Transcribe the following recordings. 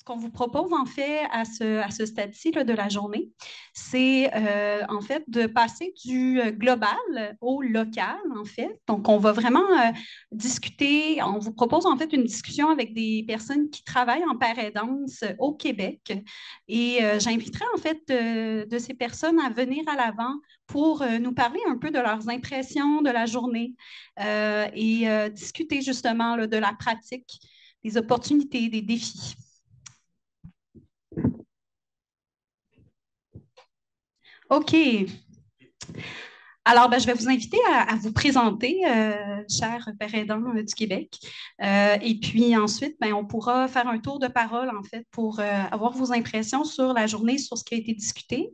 Ce qu'on vous propose en fait à ce stade-ci là, de la journée, c'est en fait de passer du global au local en fait. Donc, on va vraiment discuter, on vous propose en fait une discussion avec des personnes qui travaillent en paraidance au Québec. Et j'inviterai en fait de ces personnes à venir à l'avant pour nous parler un peu de leurs impressions de la journée et discuter justement là, de la pratique, des opportunités, des défis. OK. Alors, ben, je vais vous inviter à vous présenter, cher père aidant du Québec. Et puis ensuite, ben, on pourra faire un tour de parole, en fait, pour avoir vos impressions sur la journée, sur ce qui a été discuté.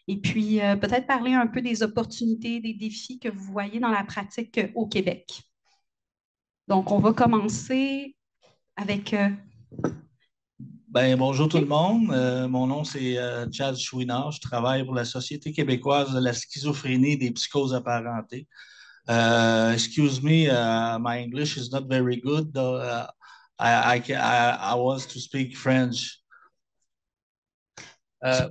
Et puis, peut-être parler un peu des opportunités, des défis que vous voyez dans la pratique au Québec. Donc, on va commencer avec... Ben, bonjour tout le OK. monde. Mon nom, c'est Chad Chouinard. Je travaille pour la Société québécoise de la schizophrénie et des psychoses apparentées. Excuse me, my English is not very good, though I was to speak French. Euh,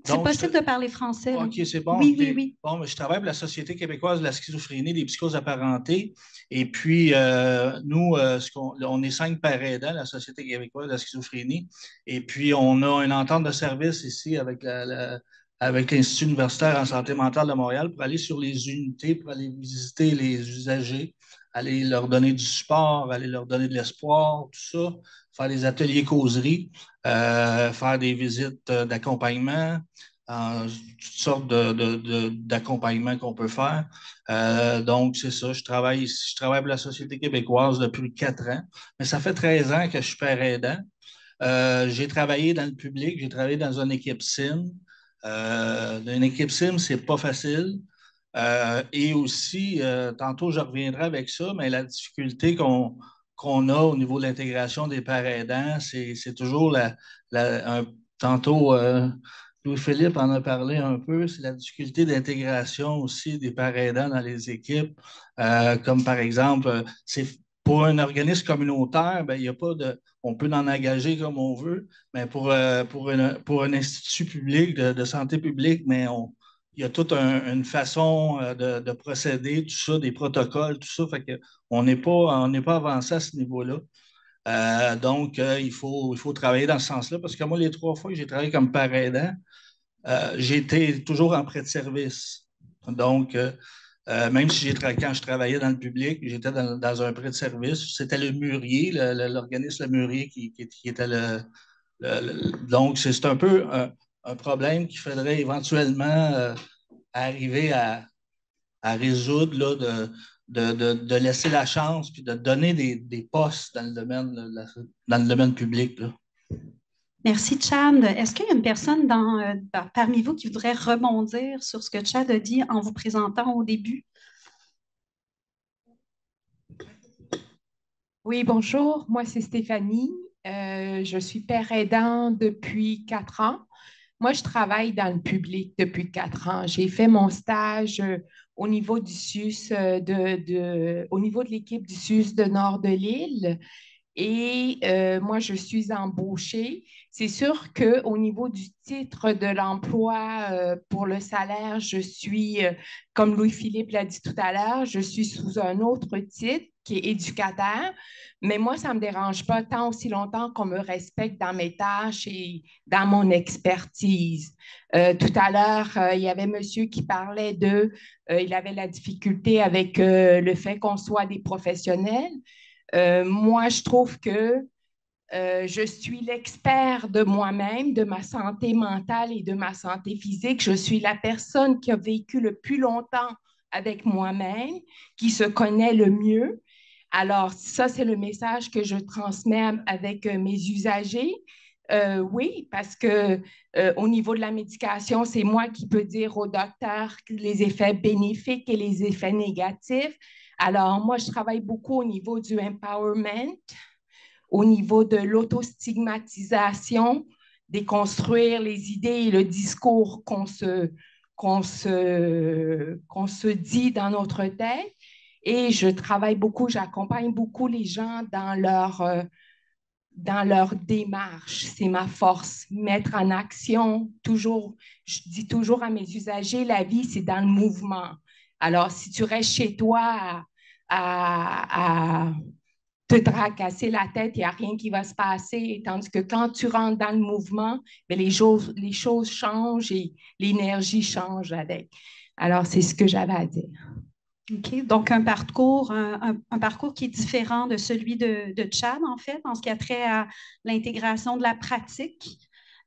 C'est donc, je possible de parler français, là. OK, c'est bon. Oui, oui, Écoutez, oui. bon, je travaille pour la Société québécoise de la schizophrénie et des psychoses apparentées. Et puis, nous, on est 5 par aidants, la Société québécoise de la schizophrénie. Et puis, on a une entente de service ici avec avec l'Institut universitaire en santé mentale de Montréal pour aller sur les unités, pour aller visiter les usagers, aller leur donner du support, aller leur donner de l'espoir, tout ça, faire des ateliers causeries, faire des visites d'accompagnement, toutes sortes d'accompagnements qu'on peut faire. Donc, c'est ça. Je travaille pour la Société québécoise depuis 4 ans, mais ça fait 13 ans que je suis père aidant. J'ai travaillé dans le public, j'ai travaillé dans une équipe SIM. Une équipe SIM, c'est pas facile. Et aussi, tantôt, je reviendrai avec ça, mais la difficulté qu'on a au niveau de l'intégration des pères aidants, c'est toujours tantôt, Louis-Philippe en a parlé un peu, c'est la difficulté d'intégration aussi des pères aidants dans les équipes. Comme par exemple, c'est pour un organisme communautaire, ben, il y a pas de, on peut en engager comme on veut, mais pour un institut public de santé publique, mais il y a toute une façon de procéder, tout ça, des protocoles, tout ça. Fait que on n'est pas avancé à ce niveau-là. Donc, il faut travailler dans ce sens-là, parce que moi, les 3 fois que j'ai travaillé comme parent aidant, j'étais toujours en prêt de service. Donc, même si quand je travaillais dans le public, j'étais dans un prêt de service. C'était le Mûrier, l'organisme Le Mûrier qui était donc, c'est un peu un problème qu'il faudrait éventuellement arriver à résoudre, là, de laisser la chance puis de donner des postes dans le domaine, dans le domaine public, là. Merci, Chad. Est-ce qu'il y a une personne parmi vous qui voudrait rebondir sur ce que Chad a dit en vous présentant au début? Oui, bonjour. Moi, c'est Stéphanie. Je suis père aidant depuis 4 ans. Moi, je travaille dans le public depuis 4 ans. J'ai fait mon stage au niveau du SUS, au niveau de l'équipe du SUS de Nord de l'île. Et moi, je suis embauchée. C'est sûr qu'au niveau du titre de l'emploi pour le salaire, je suis, comme Louis-Philippe l'a dit tout à l'heure, je suis sous un autre titre qui est éducateur. Mais moi, ça ne me dérange pas tant aussi longtemps qu'on me respecte dans mes tâches et dans mon expertise. Tout à l'heure, il y avait monsieur qui parlait il avait la difficulté avec le fait qu'on soit des professionnels. Moi, je trouve que je suis l'expert de moi-même, de ma santé mentale et de ma santé physique. Je suis la personne qui a vécu le plus longtemps avec moi-même, qui se connaît le mieux. Alors, ça, c'est le message que je transmets avec mes usagers. Oui, parce que au niveau de la médication, c'est moi qui peux dire au docteur les effets bénéfiques et les effets négatifs. Alors, moi, je travaille beaucoup au niveau du empowerment, au niveau de l'autostigmatisation, déconstruire les idées et le discours qu'on se dit dans notre tête. Et je travaille beaucoup, j'accompagne beaucoup les gens dans leur démarche. C'est ma force. Mettre en action, toujours, je dis toujours à mes usagers, la vie, c'est dans le mouvement. Alors, si tu restes chez toi à te tracasser la tête, il n'y a rien qui va se passer. Tandis que quand tu rentres dans le mouvement, bien, les choses changent et l'énergie change avec. Alors, c'est ce que j'avais à dire. OK. Donc, un parcours qui est différent de celui de Chad, en fait, en ce qui a trait à l'intégration de la pratique.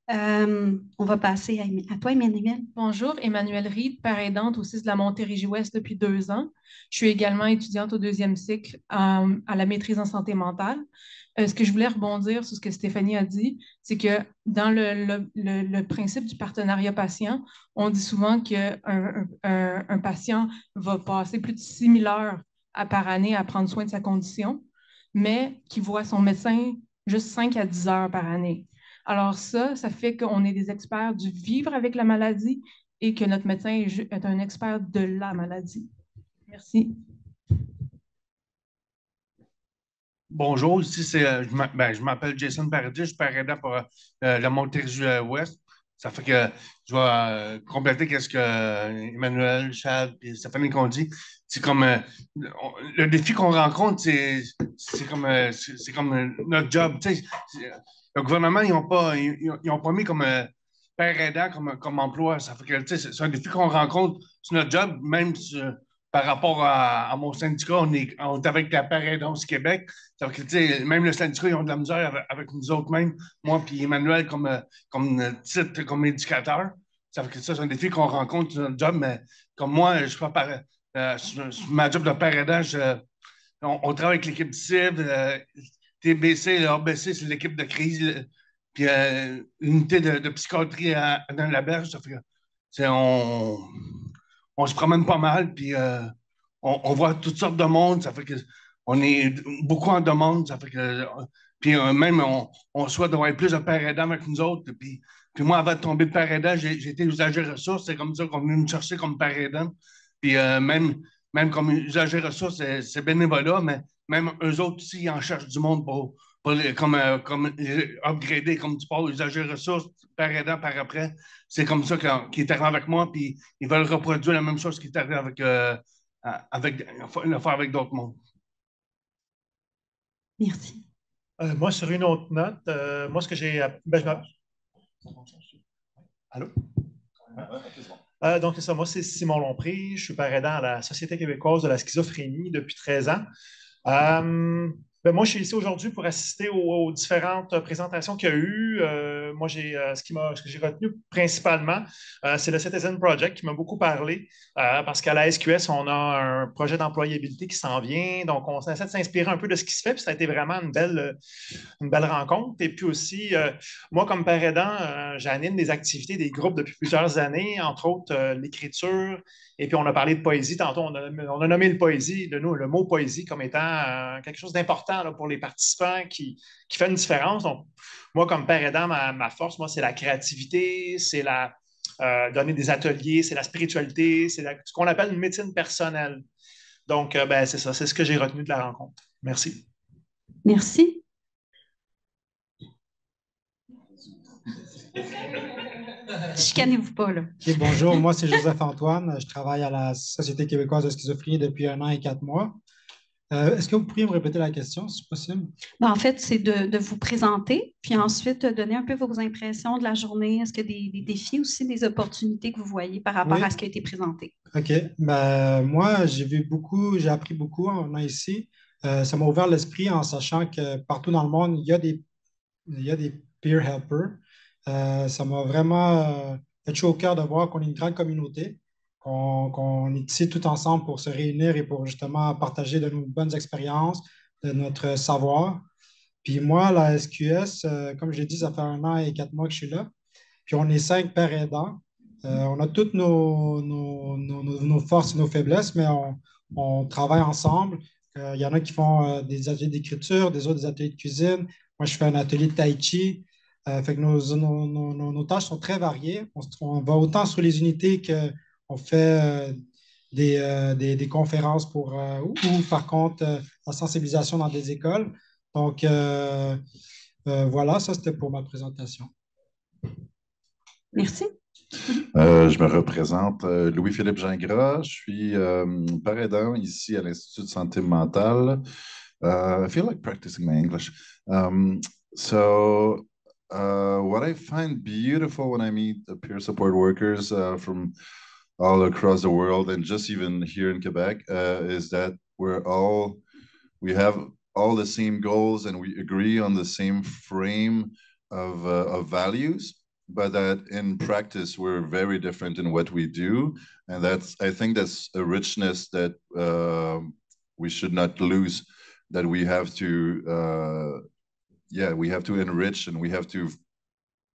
On va passer à toi, Emmanuel. Bonjour, Emmanuelle Reed, père aidante au 6 de la Montérégie-Ouest depuis 2 ans. Je suis également étudiante au 2e cycle à la maîtrise en santé mentale. Ce que je voulais rebondir sur ce que Stéphanie a dit, c'est que dans le principe du partenariat patient, on dit souvent qu'un un patient va passer plus de 6 000 heures par année à prendre soin de sa condition, mais qu'il voit son médecin juste 5 à 10 heures par année. Alors ça fait qu'on est des experts du vivre avec la maladie et que notre médecin est un expert de la maladie. Merci. Bonjour, ici je m'appelle Jason Paradis, je suis père aidant pour la Montérégie-Ouest. Ça fait que je vais compléter ce que Emmanuel, Chad et Stéphanie ont dit. C'est comme le défi qu'on rencontre, c'est comme notre job. Tu sais, le gouvernement, ils ont pas mis comme père aidant comme emploi. Ça fait que tu sais, c'est un défi qu'on rencontre sur notre job, même par rapport à mon syndicat, on est avec la Père aidance Québec. Ça fait que, tu sais, même le syndicat, ils ont de la misère avec nous autres même, moi puis Emmanuel comme titre, comme éducateur. Ça fait que ça, c'est un défi qu'on rencontre sur notre job, mais comme moi, je fais sur ma job de père aidant, on travaille avec l'équipe cible, TBC, le ABC, c'est l'équipe de crise, puis l'unité de psychiatrie dans la berge. Ça fait que, on se promène pas mal, puis on voit toutes sortes de monde. Ça fait que on est beaucoup en demande. Ça fait que, puis même, on souhaite avoir plus de pères aidants avec nous autres. Puis moi, avant de tomber de père aidant, j'ai été usager ressources. C'est comme ça qu'on est venu me chercher comme père aidant. Puis même comme usager ressources, c'est bénévolat, mais même eux autres aussi, ils en cherchent du monde comme upgrader, comme tu parles, usager ressources, père aidant par après. C'est comme ça qu'il est arrivé avec moi, puis ils veulent reproduire la même chose qui est arrivé avec d'autres mondes. Merci. Moi, sur une autre note, moi, ce que j'ai. Allô? Donc, c'est ça. Moi, c'est Simon Lompré. Je suis père aidant à la Société québécoise de la schizophrénie depuis 13 ans. Moi, je suis ici aujourd'hui pour assister aux différentes présentations qu'il y a eu. Moi, ce que j'ai retenu principalement, c'est le Citizen Project qui m'a beaucoup parlé parce qu'à la SQS, on a un projet d'employabilité qui s'en vient. Donc, on essaie de s'inspirer un peu de ce qui se fait. Puis ça a été vraiment une belle rencontre. Et puis aussi, moi, comme père aidant, j'anime des activités, des groupes depuis plusieurs années, entre autres l'écriture. Et puis, on a parlé de poésie. Tantôt, on a nommé le mot poésie comme étant quelque chose d'important là, pour les participants qui fait une différence. Donc, moi, comme père aidant, ma force, moi, c'est la créativité, c'est donner des ateliers, c'est la spiritualité, c'est ce qu'on appelle une médecine personnelle. Donc, c'est ça, c'est ce que j'ai retenu de la rencontre. Merci. Merci. Chicanez-vous pas, là. Okay, bonjour, moi c'est Joseph-Antoine. Je travaille à la Société québécoise de schizophrénie depuis 1 an et 4 mois. Est-ce que vous pourriez me répéter la question, si possible? En fait, c'est de vous présenter, puis ensuite donner un peu vos impressions de la journée. Est-ce qu'il y a des défis aussi, des opportunités que vous voyez par rapport à ce qui a été présenté? OK. Moi, j'ai appris beaucoup en venant ici. Ça m'a ouvert l'esprit en sachant que partout dans le monde, il y a des peer helpers. Ça m'a vraiment fait chaud au cœur de voir qu'on est une grande communauté, qu'on est ici tout ensemble pour se réunir et pour justement partager de nos bonnes expériences, de notre savoir. Puis moi, la SQS, comme je l'ai dit, ça fait 1 an et 4 mois que je suis là. Puis on est 5 pères aidants. On a toutes nos forces et nos faiblesses, mais on travaille ensemble. Il y en a qui font des ateliers d'écriture, des autres des ateliers de cuisine. Moi, je fais un atelier de tai chi. Fait que nos tâches sont très variées. On va autant sur les unités qu'on fait des conférences ou par contre la sensibilisation dans des écoles. Donc, Voilà, ça c'était pour ma présentation. Merci. Je me représente Louis-Philippe Gingras. Je suis père aidant ici à l'Institut de santé mentale. I feel like practicing my English. What I find beautiful when I meet the peer support workers from all across the world and just even here in Quebec is that we have all the same goals and we agree on the same frame of values, but that in practice we're very different in what we do, and I think that's a richness that we should not lose. That we have to enrich, and we have to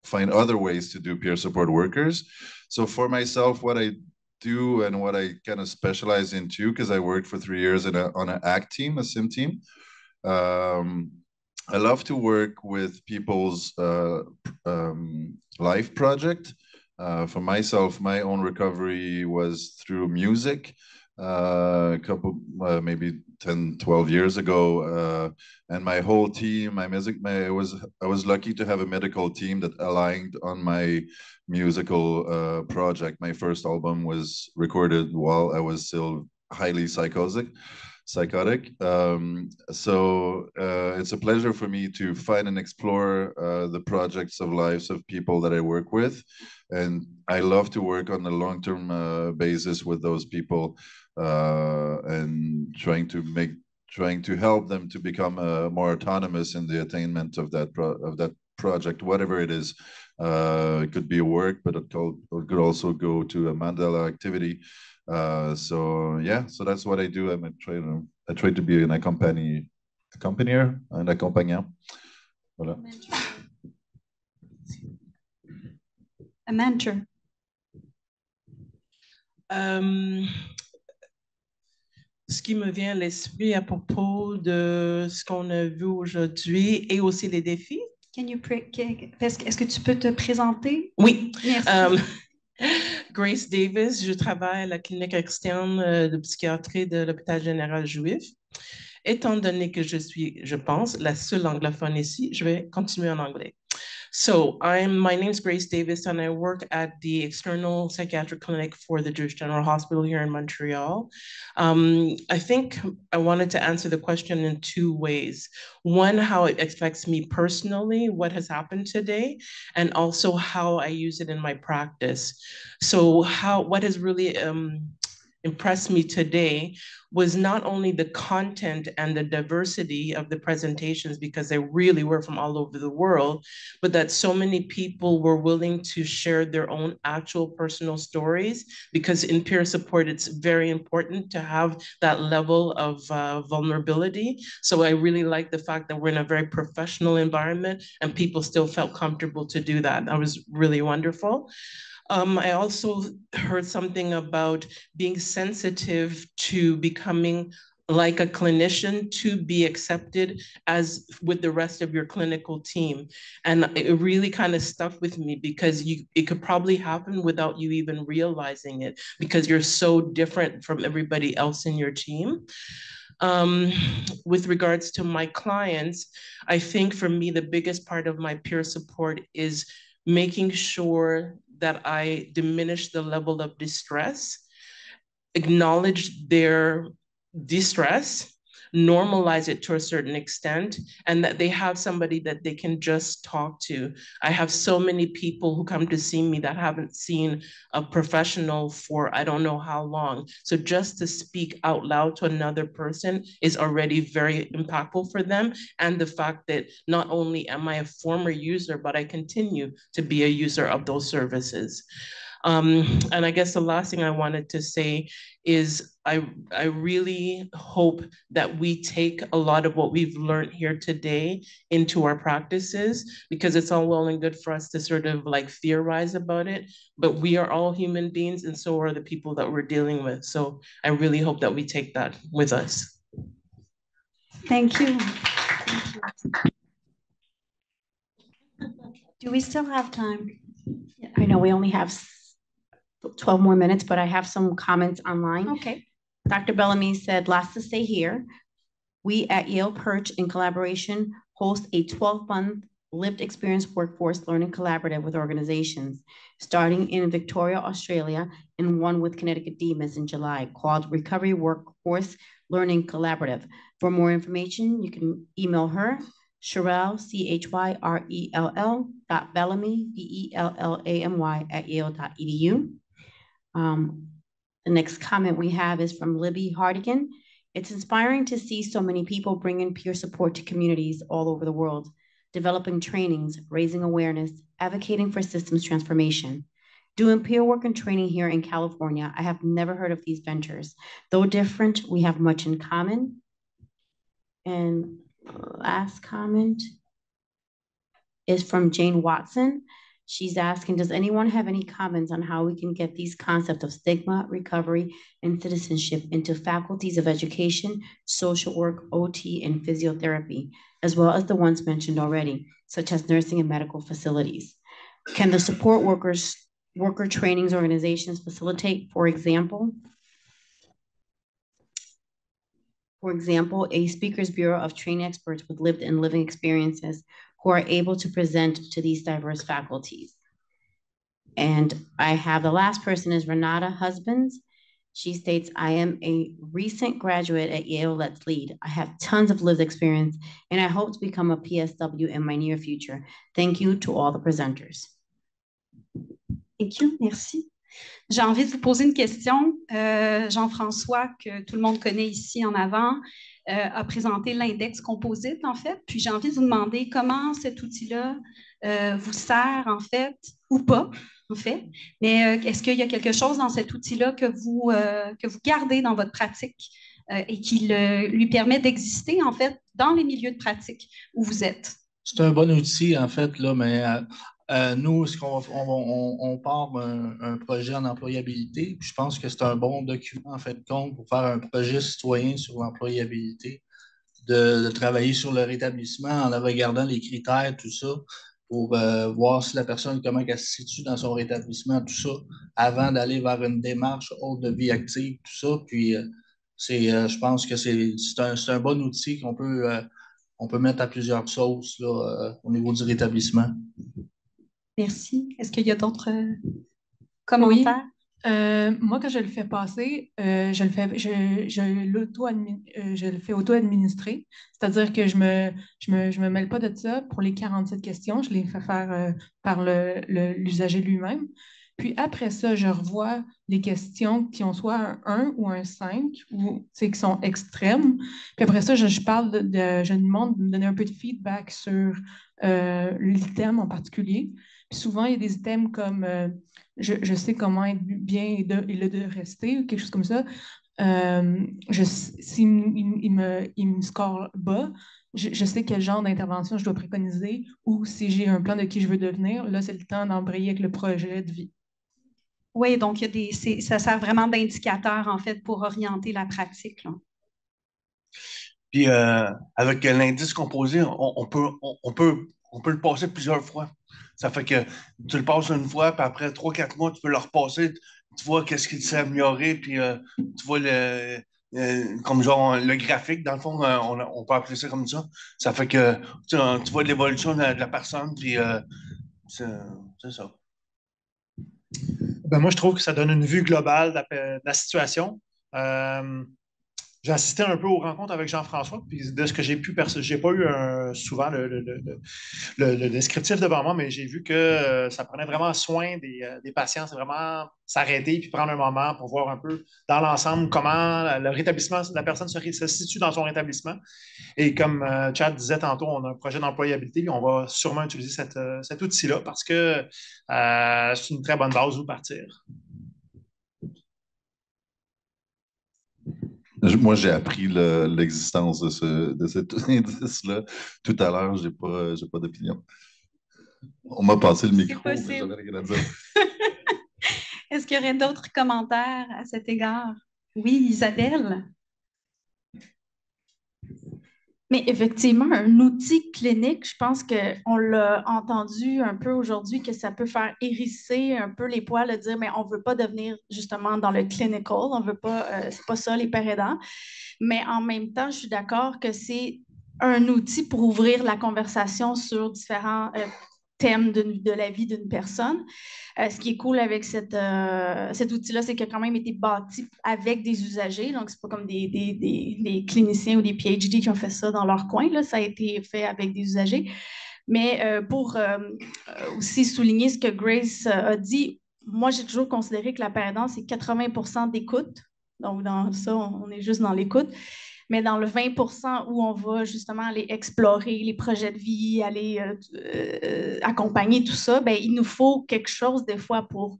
find other ways to do peer support workers. So for myself, what I do and what I kind of specialize into, because I worked for 3 years on an ACT team, a SIM team. I love to work with people's life project. For myself, my own recovery was through music. A couple, maybe 10, 12 years ago, and my whole team, I was lucky to have a medical team that aligned on my musical project. My first album was recorded while I was still highly psychotic. So it's a pleasure for me to find and explore the projects of lives of people that I work with. And I love to work on a long-term basis with those people and trying to help them to become more autonomous in the attainment of that project, whatever it is. It could be a work, but it could also go to a Mandela activity. So that's what I do. I try to be an accompagner, un accompagnant. Voilà. A mentor. Ce qui me vient à l'esprit à propos de ce qu'on a vu aujourd'hui et aussi les défis. Est-ce que tu peux te présenter? Oui. Merci. Grace Davis, je travaille à la clinique externe de psychiatrie de l'hôpital général juif. Étant donné que je suis, je pense, la seule anglophone ici, je vais continuer en anglais. So my name is Grace Davis, and I work at the external psychiatric clinic for the Jewish General Hospital here in Montreal. I think I wanted to answer the question in 2 ways. One, how it affects me personally, what has happened today, and also how I use it in my practice. So what has really impressed me today was not only the content and the diversity of the presentations, because they really were from all over the world, but that so many people were willing to share their own actual personal stories, because in peer support, it's very important to have that level of vulnerability. So I really like the fact that we're in a very professional environment and people still felt comfortable to do that. That was really wonderful. I also heard something about being sensitive to becoming like a clinician to be accepted as with the rest of your clinical team. And it really kind of stuck with me, because it could probably happen without you even realizing it, because you're so different from everybody else in your team. With regards to my clients, I think for me, the biggest part of my peer support is making sure that I diminish the level of distress, acknowledge their distress, normalize it to a certain extent, and that they have somebody that they can just talk to. I have so many people who come to see me that haven't seen a professional for I don't know how long. So just to speak out loud to another person is already very impactful for them. And the fact that not only am I a former user, but I continue to be a user of those services. And I guess the last thing I wanted to say is I really hope that we take a lot of what we've learned here today into our practices, because it's all well and good for us to sort of like theorize about it, but we are all human beings, and so are the people that we're dealing with. So I really hope that we take that with us. Thank you. Do we still have time? I know we only have 12 more minutes, but I have some comments online. Okay. Dr. Bellamy said, last to stay here. We at Yale Perch, in collaboration, host a 12-month lived experience workforce learning collaborative with organizations, starting in Victoria, Australia, and one with Connecticut Demons in July, called Recovery Workforce Learning Collaborative. For more information, you can email her, Chyrell, CHYRELL, Bellamy, BELLAMY, @yale.edu. The next comment we have is from Libby Hardigan. It's inspiring to see so many people bringing peer support to communities all over the world, developing trainings, raising awareness, advocating for systems transformation. Doing peer work and training here in California, I have never heard of these ventures. Though different, we have much in common. And last comment is from Jane Watson. She's asking, does anyone have any comments on how we can get these concepts of stigma, recovery, and citizenship into faculties of education, social work, OT, and physiotherapy, as well as the ones mentioned already, such as nursing and medical facilities? Can the support worker trainings organizations facilitate, for example, a speakers bureau of training experts with lived and living experiences who are able to present to these diverse faculties? And I have the last person is Renata Husbands. She states, I am a recent graduate at Yale Let's Lead. I have tons of lived experience and I hope to become a PSW in my near future. Thank you to all the presenters. Thank you, merci. J'ai envie de vous poser une question. Jean-François, que tout le monde connaît ici en avant, a présenté l'index composite, en fait. Puis j'ai envie de vous demander comment cet outil-là vous sert, en fait, ou pas, en fait. Mais est-ce qu'il y a quelque chose dans cet outil-là que vous gardez dans votre pratique et qui lui permet d'exister, en fait, dans les milieux de pratique où vous êtes? C'est un bon outil, en fait, là, mais nous, on part un projet en employabilité. Puis je pense que c'est un bon document, en fait, compte pour faire un projet citoyen sur l'employabilité, de travailler sur le rétablissement en regardant les critères, tout ça, pour voir si la personne, comment elle se situe dans son rétablissement, tout ça, avant d'aller vers une démarche haute de vie active, tout ça. Puis je pense que c'est un bon outil qu'on peut mettre à plusieurs sauces là, au niveau du rétablissement. Merci. Est-ce qu'il y a d'autres commentaires? Oui. Moi, quand je le fais passer, je le fais auto-administrer. C'est-à-dire que je me mêle pas de ça pour les 47 questions. Je les fais faire par l'usager lui-même. Puis après ça, je revois les questions qui ont soit un 1 ou un 5, ou qui sont extrêmes. Puis après ça, je lui demande de me donner un peu de feedback sur l'item en particulier. Puis souvent, il y a des items comme je sais comment être bien et de rester, ou quelque chose comme ça. S'il me score bas, je sais quel genre d'intervention je dois préconiser, ou si j'ai un plan de qui je veux devenir, là, c'est le temps d'embrayer avec le projet de vie. Oui, donc ça sert vraiment d'indicateur, en fait, pour orienter la pratique, là. Puis avec l'indice composé, on peut le passer plusieurs fois. Ça fait que tu le passes une fois, puis après 3-4 mois, tu peux le repasser, tu vois qu'est-ce qui s'est amélioré, puis tu vois comme genre le graphique, dans le fond, on peut appeler ça comme ça. Ça fait que tu vois l'évolution de la personne, puis c'est ça. Ben moi, je trouve que ça donne une vue globale de la situation. J'ai assisté un peu aux rencontres avec Jean-François, puis de ce que j'ai pu percevoir, j'ai pas eu souvent le descriptif devant moi, mais j'ai vu que ça prenait vraiment soin des patients. C'est vraiment s'arrêter puis prendre un moment pour voir un peu dans l'ensemble comment le rétablissement de la personne se situe dans son rétablissement. Et comme Chad disait tantôt, on a un projet d'employabilité, puis on va sûrement utiliser cet outil-là parce que c'est une très bonne base où partir. Moi, j'ai appris l'existence de cet indice-là tout à l'heure. J'ai pas d'opinion. On m'a passé le micro, mais j'avais rien à dire. Est-ce qu'il y aurait d'autres commentaires à cet égard? Oui, Isabelle? Mais effectivement, un outil clinique, je pense qu'on l'a entendu un peu aujourd'hui, que ça peut faire hérisser un peu les poils, de dire, mais on ne veut pas devenir justement dans le clinical, on veut pas, c'est pas ça les pères aidants. Mais en même temps, je suis d'accord que c'est un outil pour ouvrir la conversation sur différents thèmes de la vie d'une personne. Ce qui est cool avec cet outil-là, c'est qu'il a quand même été bâti avec des usagers. Donc, c'est pas comme des cliniciens ou des PhD qui ont fait ça dans leur coin. Là. Ça a été fait avec des usagers. Mais pour aussi souligner ce que Grace a dit, moi, j'ai toujours considéré que la paraidance, c'est 80% d'écoute. Donc, dans ça, on est juste dans l'écoute. Mais dans le 20% où on va justement aller explorer les projets de vie, aller accompagner tout ça, bien, il nous faut quelque chose des fois pour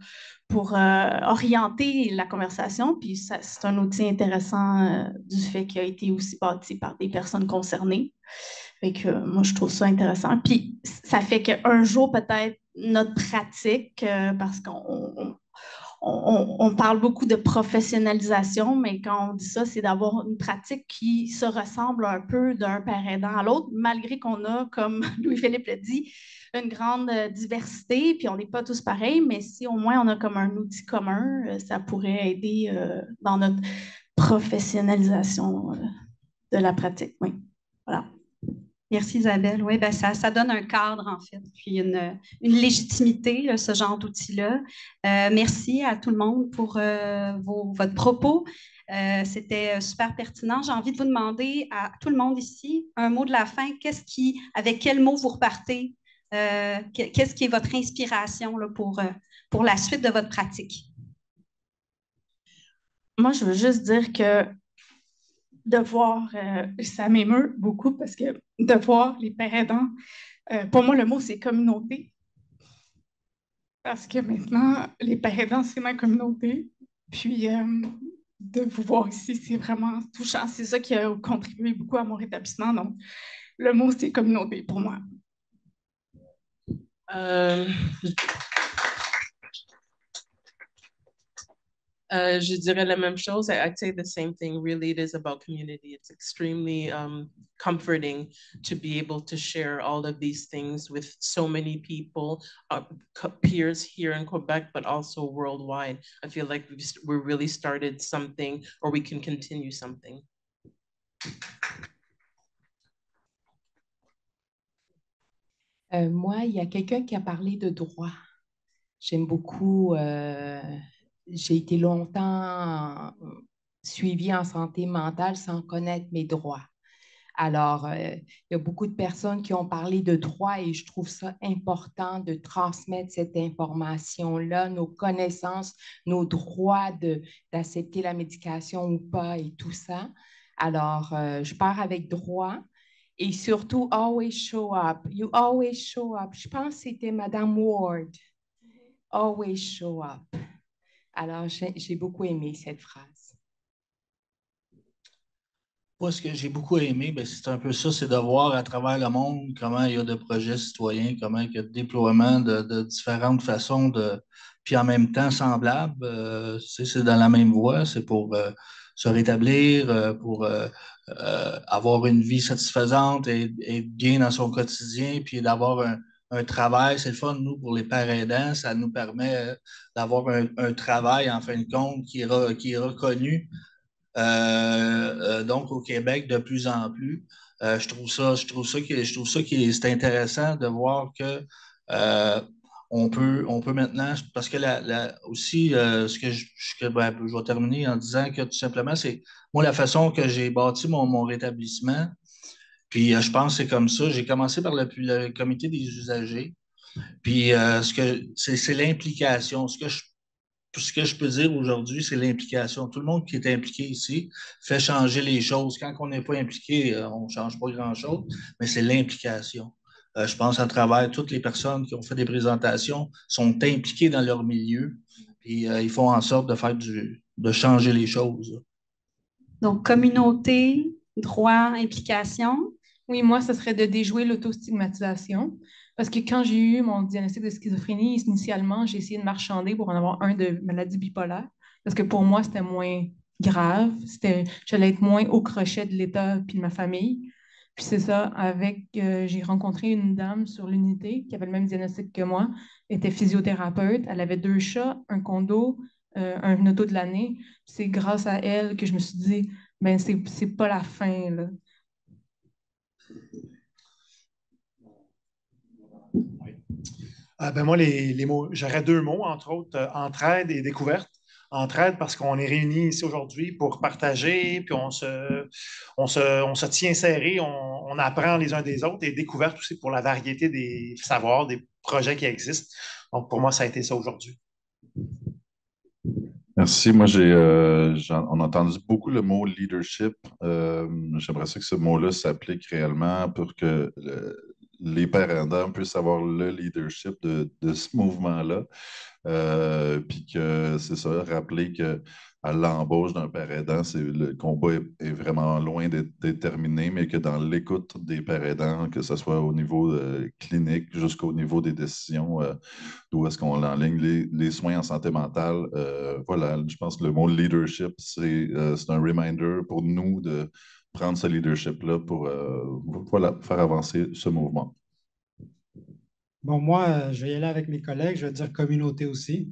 orienter la conversation. Puis c'est un outil intéressant du fait qu'il a été aussi bâti par des personnes concernées. Fait que moi, je trouve ça intéressant. Puis ça fait qu'un jour, peut-être, notre pratique, parce qu'on parle beaucoup de professionnalisation, mais quand on dit ça, c'est d'avoir une pratique qui se ressemble un peu d'un père aidant à l'autre, malgré qu'on a, comme Louis-Philippe l'a dit, une grande diversité, puis on n'est pas tous pareils, mais si au moins on a comme un outil commun, ça pourrait aider dans notre professionnalisation de la pratique. Oui, voilà. Merci Isabelle. Oui, ben ça donne un cadre en fait, puis une légitimité, là, ce genre d'outil-là. Merci à tout le monde pour votre propos. C'était super pertinent. J'ai envie de vous demander à tout le monde ici un mot de la fin. Avec quel mot vous repartez? Qu'est-ce qui est votre inspiration là, pour la suite de votre pratique? Moi, je veux juste dire que de voir, ça m'émeut beaucoup parce que de voir les pères aidants, pour moi, le mot, c'est communauté. Parce que maintenant, les pères aidants, c'est ma communauté. Puis, de vous voir ici, c'est vraiment touchant. C'est ça qui a contribué beaucoup à mon rétablissement. Donc, le mot, c'est communauté pour moi. Je dirais la même chose. I'd say the same thing. Really, it is about community. It's extremely comforting to be able to share all of these things with so many people, peers here in Quebec, but also worldwide. I feel like we really started something, or we can continue something. Moi, il y a quelqu'un qui a parlé de droit. J'aime beaucoup, j'ai été longtemps suivie en santé mentale sans connaître mes droits. Alors, il y a beaucoup de personnes qui ont parlé de droit et je trouve ça important de transmettre cette information-là, nos connaissances, nos droits d'accepter la médication ou pas et tout ça. Alors, je pars avec droit. Et surtout, always show up. You always show up. Je pense que c'était Madame Ward. Always show up. Alors, j'ai beaucoup aimé cette phrase. Moi, ce que j'ai beaucoup aimé, ben, c'est un peu ça, c'est de voir à travers le monde comment il y a de projets citoyens, comment il y a de déploiement de différentes façons, puis en même temps semblables. C'est dans la même voie, c'est pour se rétablir, pour avoir une vie satisfaisante et être bien dans son quotidien, puis d'avoir un travail. C'est le fun, nous, pour les pères aidants, ça nous permet d'avoir un travail, en fin de compte, qui est reconnu. Donc, au Québec, de plus en plus. Je trouve ça c'est intéressant de voir que on peut maintenant, parce que aussi, je vais terminer en disant que tout simplement, c'est moi la façon que j'ai bâti mon rétablissement. Puis je pense que c'est comme ça. J'ai commencé par le comité des usagers. Puis c'est l'implication. Ce que je peux dire aujourd'hui, c'est l'implication. Tout le monde qui est impliqué ici fait changer les choses. Quand on n'est pas impliqué, on ne change pas grand-chose, mais c'est l'implication. Je pense à travers toutes les personnes qui ont fait des présentations sont impliquées dans leur milieu, puis ils font en sorte de changer les choses. Donc, communauté, droit, implication. Oui, moi, ce serait de déjouer l'autostigmatisation. Parce que quand j'ai eu mon diagnostic de schizophrénie, initialement, j'ai essayé de marchander pour en avoir un de maladie bipolaire. Parce que pour moi, c'était moins grave. J'allais être moins au crochet de l'État puis de ma famille. Puis c'est ça, j'ai rencontré une dame sur l'unité qui avait le même diagnostic que moi, était physiothérapeute. Elle avait 2 chats, un condo, un auto de l'année. C'est grâce à elle que je me suis dit, ben c'est pas la fin, là. Moi, les mots, j'aurais deux mots, entre autres, entraide et découverte. Entraide parce qu'on est réunis ici aujourd'hui pour partager, puis on se tient serré, on apprend les uns des autres, et découverte aussi pour la variété des savoirs, des projets qui existent. Donc, pour moi, ça a été ça aujourd'hui. Merci. Moi, on a entendu beaucoup le mot leadership. J'aimerais ça que ce mot-là s'applique réellement pour que les pères aidants puissent avoir le leadership de ce mouvement-là. Puis que c'est ça, rappeler qu'à l'embauche d'un père aidant, le combat est vraiment loin d'être terminé, mais que dans l'écoute des pères aidants, que ce soit au niveau clinique jusqu'au niveau des décisions, d'où est-ce qu'on enligne les soins en santé mentale, voilà, je pense que le mot leadership, c'est un reminder pour nous de prendre ce leadership-là pour voilà, faire avancer ce mouvement. Bon, moi, je vais y aller avec mes collègues, je vais dire communauté aussi.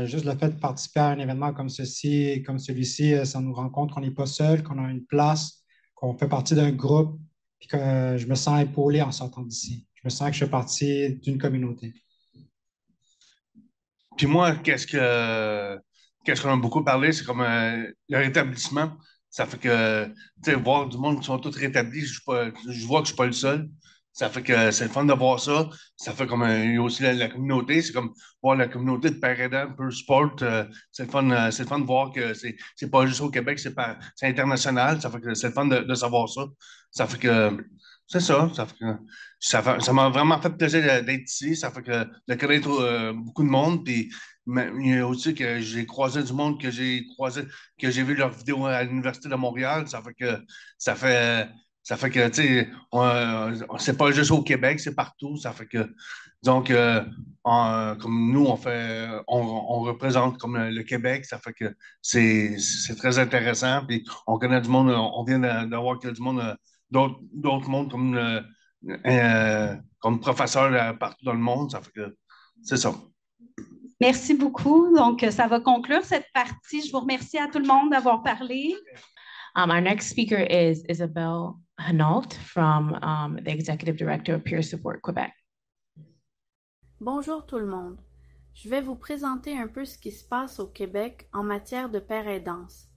Juste le fait de participer à un événement comme ceci, comme celui-ci, ça nous rend compte qu'on n'est pas seul, qu'on a une place, qu'on fait partie d'un groupe, puis que je me sens épaulé en sortant d'ici. Je me sens que je fais partie d'une communauté. Puis moi, qu'est-ce qu'on a beaucoup parlé, c'est comme le rétablissement. Ça fait que, tu sais, voir du monde qui sont tous rétablis, je vois que je ne suis pas le seul. Ça fait que c'est le fun de voir ça. Ça fait comme il y a aussi la communauté. C'est comme voir la communauté de pères aidants, peu sport. C'est le fun de voir que c'est pas juste au Québec, c'est international. Ça fait que c'est le fun de savoir ça. Ça fait que c'est ça. Ça m'a vraiment fait plaisir d'être ici. Ça fait que de connaître beaucoup de monde. Puis il y a aussi que j'ai croisé du monde que j'ai vu leurs vidéos à l'Université de Montréal. Ça fait que, tu sais, c'est pas juste au Québec, c'est partout. Ça fait que, donc, comme nous, on représente comme le Québec. Ça fait que c'est très intéressant. Puis, on connaît du monde, on vient d'avoir du monde, d'autres mondes comme professeurs partout dans le monde. Ça fait que c'est ça. Merci beaucoup. Donc, ça va conclure cette partie. Je vous remercie à tout le monde d'avoir parlé. Our next speaker is Isabelle Hinault from the Executive Director of Peer Support Québec. Bonjour tout le monde. Je vais vous présenter un peu ce qui se passe au Québec en matière de père aidance.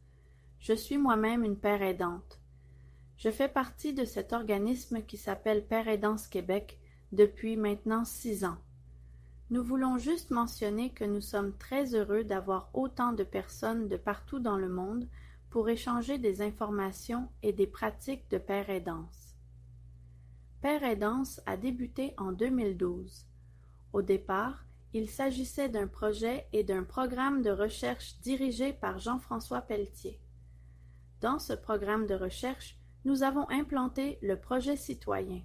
Je suis moi-même une père aidante. Je fais partie de cet organisme qui s'appelle Père Aidance Québec depuis maintenant 6 ans. Nous voulons juste mentionner que nous sommes très heureux d'avoir autant de personnes de partout dans le monde pour échanger des informations et des pratiques de père aidance. Père aidance a débuté en 2012. Au départ, il s'agissait d'un projet et d'un programme de recherche dirigé par Jean-François Pelletier. Dans ce programme de recherche, nous avons implanté le projet citoyen,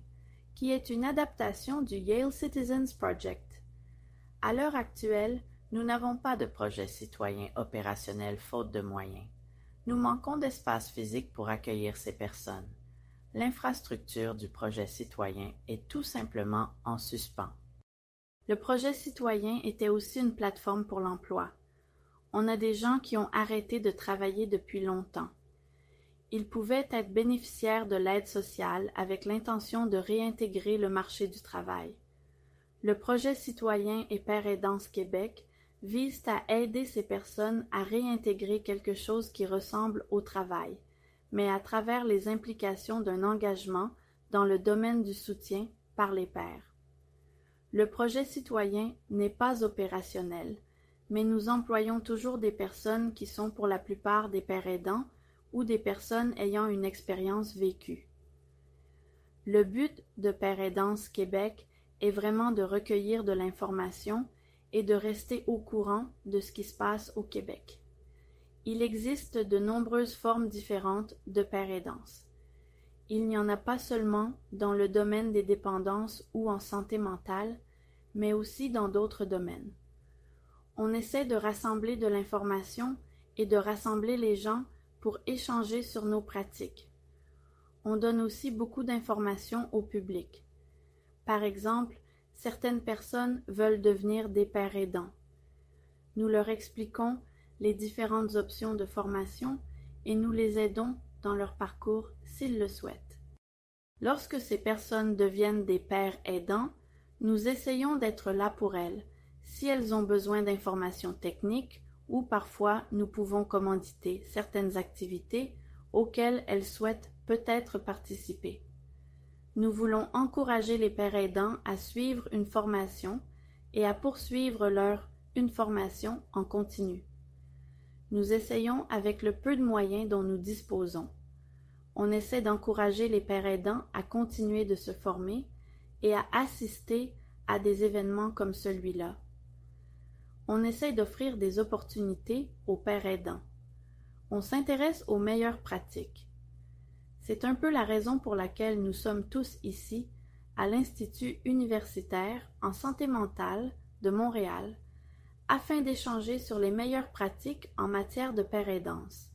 qui est une adaptation du Yale Citizens Project. À l'heure actuelle, nous n'avons pas de projet citoyen opérationnel faute de moyens. Nous manquons d'espace physique pour accueillir ces personnes. L'infrastructure du projet citoyen est tout simplement en suspens. Le projet citoyen était aussi une plateforme pour l'emploi. On a des gens qui ont arrêté de travailler depuis longtemps. Ils pouvaient être bénéficiaires de l'aide sociale avec l'intention de réintégrer le marché du travail. Le projet citoyen et Père Aidance Québec visent à aider ces personnes à réintégrer quelque chose qui ressemble au travail, mais à travers les implications d'un engagement dans le domaine du soutien par les pairs. Le projet citoyen n'est pas opérationnel, mais nous employons toujours des personnes qui sont pour la plupart des pères aidants ou des personnes ayant une expérience vécue. Le but de Père Aidance Québec est vraiment de recueillir de l'information et de rester au courant de ce qui se passe au Québec. Il existe de nombreuses formes différentes de père aidance. Il n'y en a pas seulement dans le domaine des dépendances ou en santé mentale, mais aussi dans d'autres domaines. On essaie de rassembler de l'information et de rassembler les gens pour échanger sur nos pratiques. On donne aussi beaucoup d'informations au public. Par exemple, certaines personnes veulent devenir des pères aidants. Nous leur expliquons les différentes options de formation et nous les aidons dans leur parcours s'ils le souhaitent. Lorsque ces personnes deviennent des pères aidants, nous essayons d'être là pour elles, si elles ont besoin d'informations techniques ou parfois nous pouvons commanditer certaines activités auxquelles elles souhaitent peut-être participer. Nous voulons encourager les pères aidants à suivre une formation et à poursuivre une formation en continu. Nous essayons avec le peu de moyens dont nous disposons. On essaie d'encourager les pères aidants à continuer de se former et à assister à des événements comme celui-là. On essaie d'offrir des opportunités aux pères aidants. On s'intéresse aux meilleures pratiques. C'est un peu la raison pour laquelle nous sommes tous ici à l'Institut universitaire en santé mentale de Montréal afin d'échanger sur les meilleures pratiques en matière de père aidance.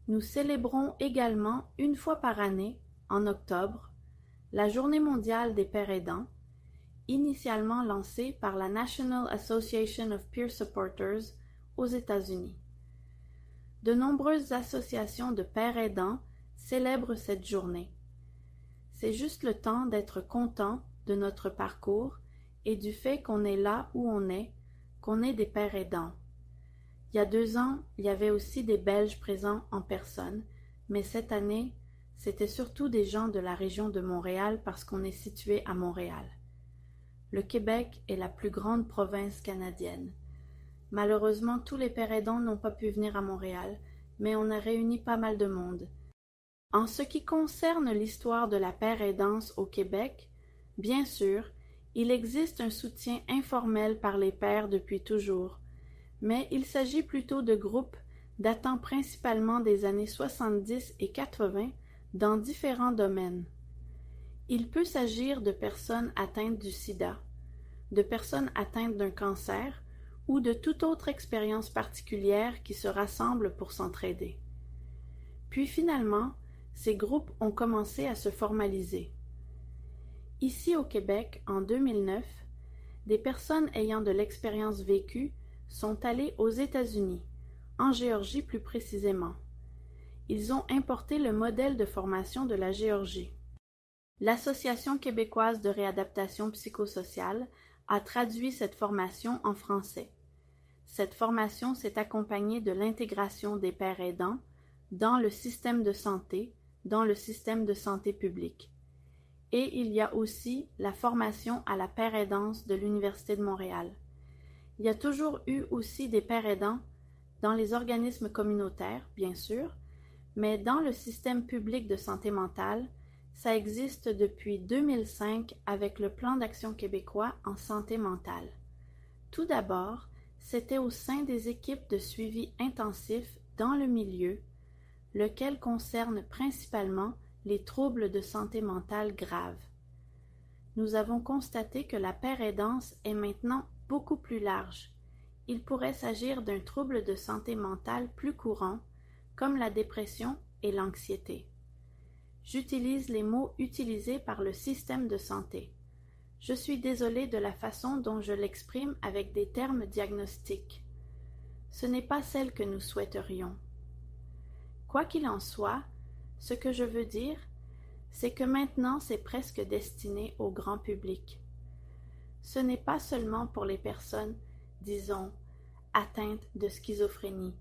Nous célébrons également une fois par année, en octobre, la Journée mondiale des pères aidants, initialement lancée par la National Association of Peer Supporters aux États-Unis. De nombreuses associations de pères aidants célèbrent cette journée. C'est juste le temps d'être content de notre parcours et du fait qu'on est là où on est, qu'on est des pères aidants. Il y a 2 ans, il y avait aussi des Belges présents en personne, mais cette année, c'était surtout des gens de la région de Montréal parce qu'on est situé à Montréal. Le Québec est la plus grande province canadienne. Malheureusement, tous les pères aidants n'ont pas pu venir à Montréal, mais on a réuni pas mal de monde. En ce qui concerne l'histoire de la père aidance au Québec, bien sûr, il existe un soutien informel par les pères depuis toujours, mais il s'agit plutôt de groupes datant principalement des années 70 et 80 dans différents domaines. Il peut s'agir de personnes atteintes du sida, de personnes atteintes d'un cancer ou de toute autre expérience particulière qui se rassemblent pour s'entraider. Puis finalement, ces groupes ont commencé à se formaliser. Ici au Québec, en 2009, des personnes ayant de l'expérience vécue sont allés aux États-Unis, en Géorgie plus précisément. Ils ont importé le modèle de formation de la Géorgie. L'Association québécoise de réadaptation psychosociale a traduit cette formation en français. Cette formation s'est accompagnée de l'intégration des pères aidants dans le système de santé publique. Et il y a aussi la formation à la père aidance de l'Université de Montréal. Il y a toujours eu aussi des pères aidants dans les organismes communautaires, bien sûr, mais dans le système public de santé mentale, ça existe depuis 2005 avec le Plan d'action québécois en santé mentale. Tout d'abord, c'était au sein des équipes de suivi intensif dans le milieu, lequel concerne principalement les troubles de santé mentale graves. Nous avons constaté que la père aidance est maintenant beaucoup plus large. Il pourrait s'agir d'un trouble de santé mentale plus courant, comme la dépression et l'anxiété. J'utilise les mots utilisés par le système de santé. Je suis désolée de la façon dont je l'exprime avec des termes diagnostiques. Ce n'est pas celle que nous souhaiterions. Quoi qu'il en soit, ce que je veux dire, c'est que maintenant c'est presque destiné au grand public. Ce n'est pas seulement pour les personnes, disons, atteintes de schizophrénie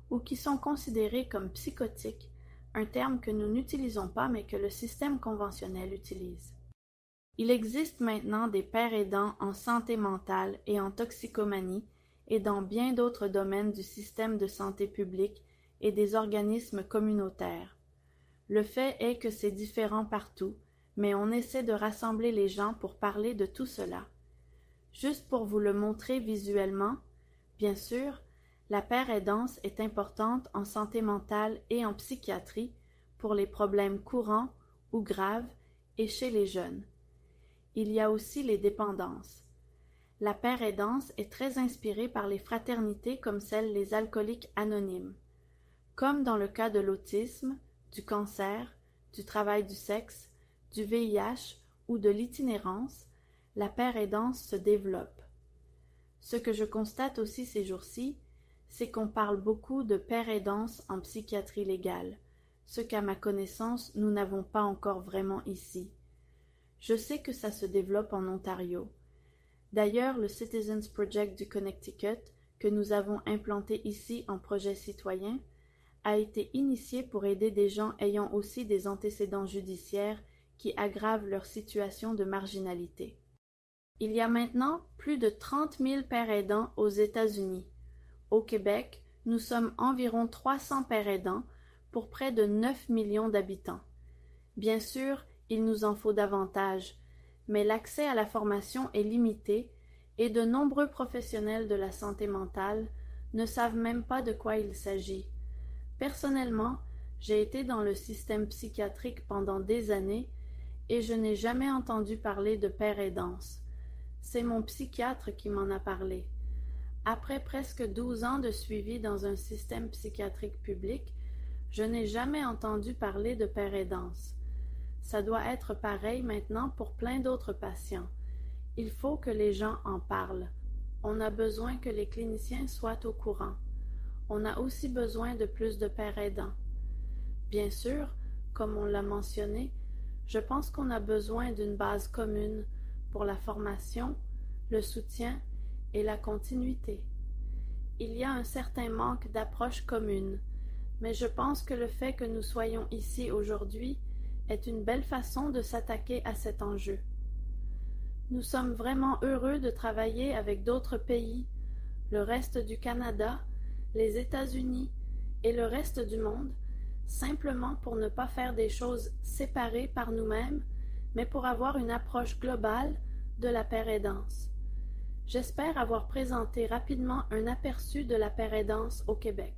ou qui sont considérées comme psychotiques, un terme que nous n'utilisons pas mais que le système conventionnel utilise. Il existe maintenant des pères aidants en santé mentale et en toxicomanie et dans bien d'autres domaines du système de santé publique et des organismes communautaires. Le fait est que c'est différent partout, mais on essaie de rassembler les gens pour parler de tout cela. Juste pour vous le montrer visuellement, bien sûr, la père aidance est importante en santé mentale et en psychiatrie pour les problèmes courants ou graves et chez les jeunes. Il y a aussi les dépendances. La père aidance est très inspirée par les fraternités comme celle des alcooliques anonymes. Comme dans le cas de l'autisme, du cancer, du travail du sexe, du VIH ou de l'itinérance, la père aidance se développe. Ce que je constate aussi ces jours-ci, c'est qu'on parle beaucoup de père aidance en psychiatrie légale, ce qu'à ma connaissance nous n'avons pas encore vraiment ici. Je sais que ça se développe en Ontario. D'ailleurs, le Citizens Project du Connecticut, que nous avons implanté ici en projet citoyen, a été initié pour aider des gens ayant aussi des antécédents judiciaires qui aggravent leur situation de marginalité. Il y a maintenant plus de 30 000 pères aidants aux États-Unis. Au Québec, nous sommes environ 300 pères aidants pour près de 9 millions d'habitants. Bien sûr, il nous en faut davantage, mais l'accès à la formation est limité et de nombreux professionnels de la santé mentale ne savent même pas de quoi il s'agit. Personnellement, j'ai été dans le système psychiatrique pendant des années et je n'ai jamais entendu parler de père aidance. C'est mon psychiatre qui m'en a parlé. Après presque 12 ans de suivi dans un système psychiatrique public, je n'ai jamais entendu parler de père aidance. Ça doit être pareil maintenant pour plein d'autres patients. Il faut que les gens en parlent. On a besoin que les cliniciens soient au courant. On a aussi besoin de plus de pères aidants. Bien sûr, comme on l'a mentionné, je pense qu'on a besoin d'une base commune pour la formation, le soutien et la continuité. Il y a un certain manque d'approche commune, mais je pense que le fait que nous soyons ici aujourd'hui est une belle façon de s'attaquer à cet enjeu. Nous sommes vraiment heureux de travailler avec d'autres pays, le reste du Canada, les États-Unis et le reste du monde, simplement pour ne pas faire des choses séparées par nous-mêmes, mais pour avoir une approche globale de la père-aidance. J'espère avoir présenté rapidement un aperçu de la père-aidance au Québec.